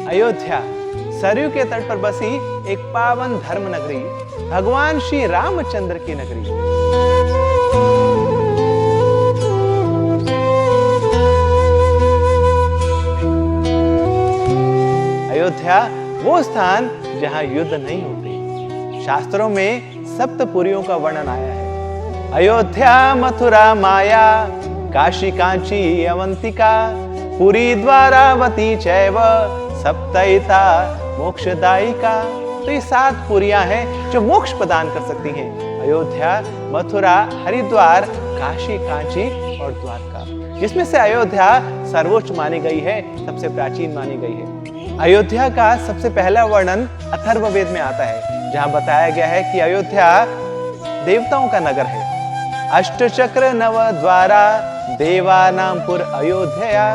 अयोध्या सरयू के तट पर बसी एक पावन धर्म नगरी, भगवान श्री रामचंद्र की नगरी। अयोध्या वो स्थान जहां युद्ध नहीं होते। शास्त्रों में सप्तपुरियों का वर्णन आया है। अयोध्या, मथुरा, माया, काशी, कांची, अवंतिका, पुरी, द्वारावती चैव सप्तैता मोक्षदायिका। तो ये 7 पुरियां हैं जो मोक्ष प्रदान कर सकती हैं। अयोध्या, मथुरा, हरिद्वार, काशी, कांची और द्वारका, जिसमें से अयोध्या सर्वोच्च मानी गई है, सबसे प्राचीन मानी गई है। अयोध्या का सबसे पहला वर्णन अथर्ववेद में आता है, जहां बताया गया है कि अयोध्या देवताओं का नगर है। अष्टचक्र नव द्वारा देवानामपुर अयोध्या।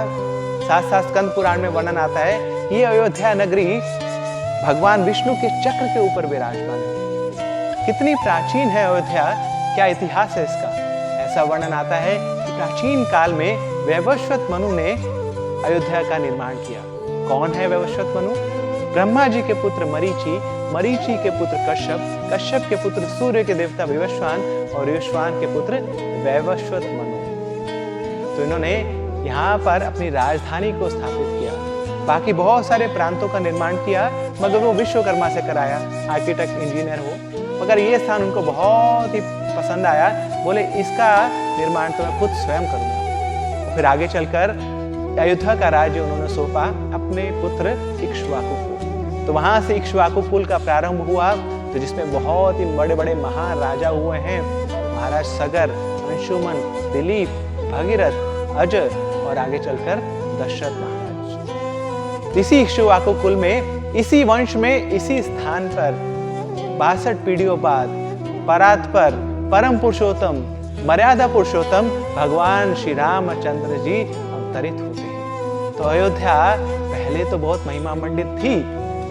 साथ स्कंद पुराण में वर्णन आता है कि ये अयोध्या नगरी भगवान विष्णु के चक्र के ऊपर विराजमान है। कितनी प्राचीन है अयोध्या, क्या इतिहास है इसका। ऐसा वर्णन आता है कि प्राचीन काल में वैवस्वत मनु ने अयोध्या का निर्माण किया। कौन है वैवस्वत मनु? ब्रह्मा जी के पुत्र मरीचि, मरीचि के पुत्र कश्यप, कश्यप के पुत्र सूर्य के देवता विवस्वान और विवस्वान के पुत्र वैवस्वत मनु। तो इन्होंने यहाँ पर अपनी राजधानी को स्थापित किया। बाकी बहुत सारे प्रांतों का निर्माण किया, मगर वो विश्वकर्मा से कराया, आर्किटेक्ट इंजीनियर हो। मगर ये स्थान उनको बहुत ही पसंद आया, बोले इसका निर्माण तो मैं खुद स्वयं करूंगा। फिर आगे चलकर अयोध्या का राज्य उन्होंने सौंपा अपने पुत्र इक्ष्वाकु को। तो वहां से इक्ष्वाकु कुल का प्रारंभ हुआ, तो जिसमें बहुत ही बड़े बड़े महान राजा हुए हैं। महाराज सगर, अंशुमन, दिलीप, भगीरथ, अज और आगे चलकर दशरथ महाराज। इसी इक्ष्वाकु कुल में, इसी वंश में, इसी स्थान पर 62 पीढ़ियों बाद परात्पर, परम पुरुषोत्तम, मर्यादा पुरुषोत्तम भगवान श्री रामचंद्र जी अवतरित होते हैं। तो अयोध्या पहले तो बहुत महिमा मंडित थी,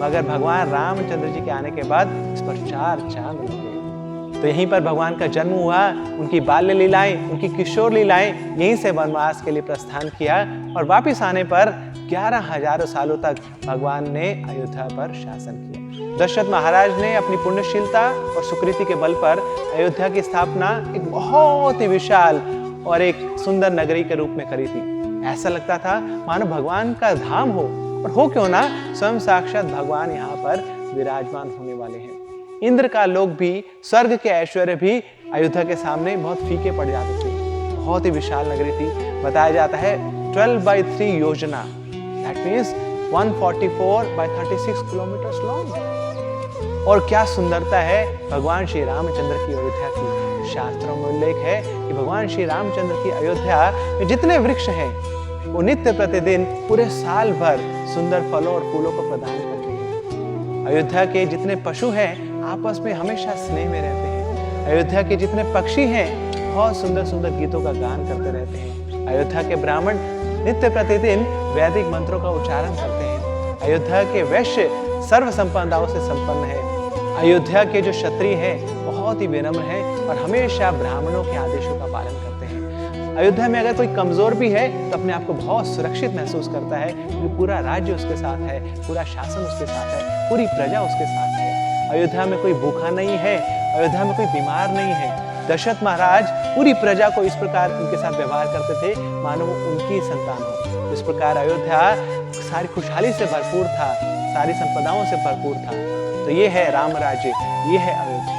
मगर भगवान रामचंद्र जी के आने के बाद इस पर 4 चांद लग गए। तो यहीं पर भगवान का जन्म हुआ, उनकी बाल्य लीलाएं, उनकी किशोर लीलाएं, यहीं से वनवास के लिए प्रस्थान किया और वापिस आने पर 11,000 सालों तक भगवान ने अयोध्या पर शासन किया। दशरथ महाराज ने अपनी पुण्यशीलता और सुकृति के बल पर अयोध्या की स्थापना एक बहुत ही विशाल और एक सुंदर नगरी के रूप में करी थी। ऐसा लगता था मानो भगवान का धाम हो, और हो क्यों ना, स्वयं साक्षात भगवान यहाँ पर विराजमान होने वाले हैं। इंद्र का लोक भी, स्वर्ग के ऐश्वर्य भी अयोध्या के सामने बहुत फीके पड़ जाते थे। बहुत ही विशाल नगरी थी। बताया जाता है 12/3 योजना, दैट मीन्स 144/36 किलोमीटर लॉन्ग। और क्या सुंदरता है भगवान श्री रामचंद्र की अयोध्या की। शास्त्रों में उल्लेख है कि भगवान श्री रामचंद्र की अयोध्या में जितने वृक्ष हैं, वो नित्य प्रतिदिन पूरे साल भर सुंदर फलों और फूलों को प्रदान करते हैं। अयोध्या के जितने पशु हैं आपस में हमेशा स्नेह में रहते हैं। अयोध्या के जितने पक्षी हैं बहुत सुंदर सुंदर गीतों का गान करते रहते हैं। अयोध्या के ब्राह्मण नित्य प्रतिदिन वैदिक मंत्रों का उच्चारण करते हैं। अयोध्या के वैश्य सर्व संपदाओं से संपन्न है। अयोध्या के जो क्षत्रिय हैं बहुत ही विनम्र हैं और हमेशा ब्राह्मणों के आदेशों का पालन करते हैं। अयोध्या में अगर कोई कमजोर भी है तो अपने आप को बहुत सुरक्षित महसूस करता है, क्योंकि पूरा राज्य उसके साथ है, पूरा शासन उसके साथ है, पूरी प्रजा उसके साथ है। अयोध्या में कोई भूखा नहीं है, अयोध्या में कोई बीमार नहीं है। दशरथ महाराज पूरी प्रजा को इस प्रकार उनके साथ व्यवहार करते थे मानो वो उनकी संतान हो। इस प्रकार अयोध्या सारी खुशहाली से भरपूर था, सारी संपदाओं से भरपूर था। तो ये है राम राज्य, ये है अयोध्या।